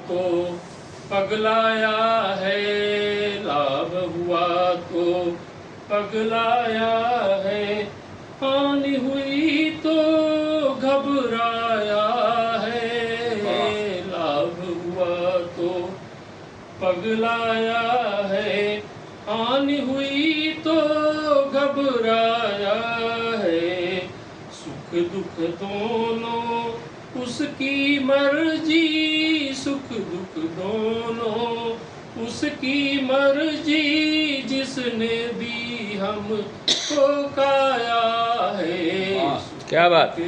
तो पगलाया है, लाभ हुआ तो पगलाया है, हानि हुई तो घबराया है, लाभ हुआ तो पगलाया है, हानि हुई तो घबराया है। सुख दुख दोनों उसकी मर्जी, सुख दुख दोनों उसकी मर्जी, जिसने दी हमको काया है। क्या बात,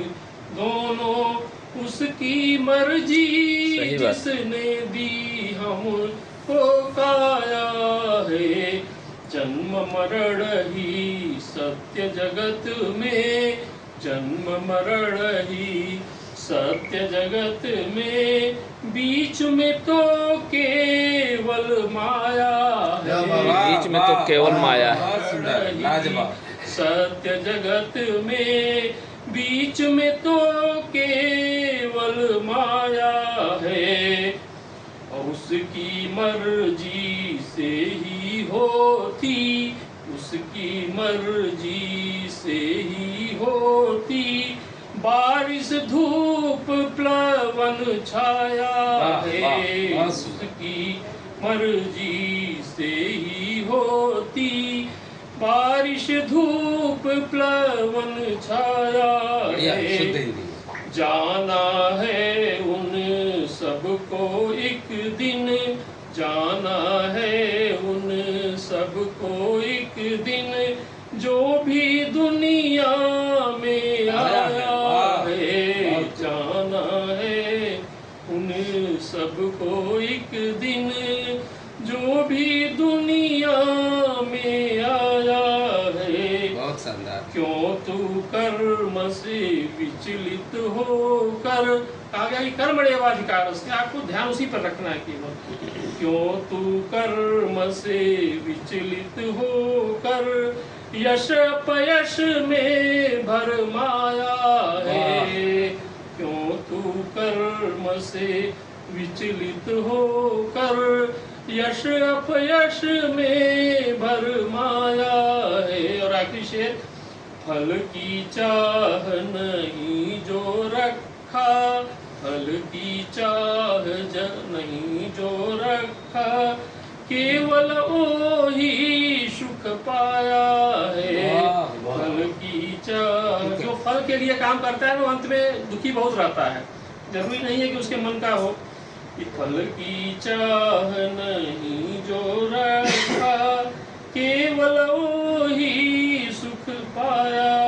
दोनों उसकी मर्जी, जिसने दी हमको काया है। जन्म मरण ही सत्य जगत में, जन्म मरण ही सत्य जगत में, बीच में तो केवल माया है, बीच में तो केवल माया है। सत्य जगत में बीच में तो केवल माया है। उसकी मर्जी से ही होती, उसकी मर्जी से ही होती, बारिश धूप प्लवन छाया है। उसकी मर्जी से ही होती, बारिश धूप प्लवन छाया है। जाना है उन सबको एक दिन, जाना है उन सबको एक दिन, जो भी दुनिया में आया है। जाना है उन सबको एक दिन, जो भी दुनिया में आया है। बहुत शानदार। क्यों तू कर्म से विचलित होकर, आ गया कर्मण्येवाधिकार, आपको ध्यान उसी पर रखना है केवल। क्यों तू कर्म से विचलित होकर, यश अपयश में भरमाया है। क्यों तू कर्म से विचलित होकर, यश अपयश में भरमाया है। और आखिरी शेर, फल की चाह नहीं जो रखा, फल की चाह नहीं जो रखा, केवल वो ही सुख पाया है। फल की चाह, जो फल के लिए काम करता है वो अंत में दुखी बहुत रहता है। जरूरी नहीं है कि उसके मन का हो। फल की चाह नहीं जो रखा, केवल वो ही सुख पाया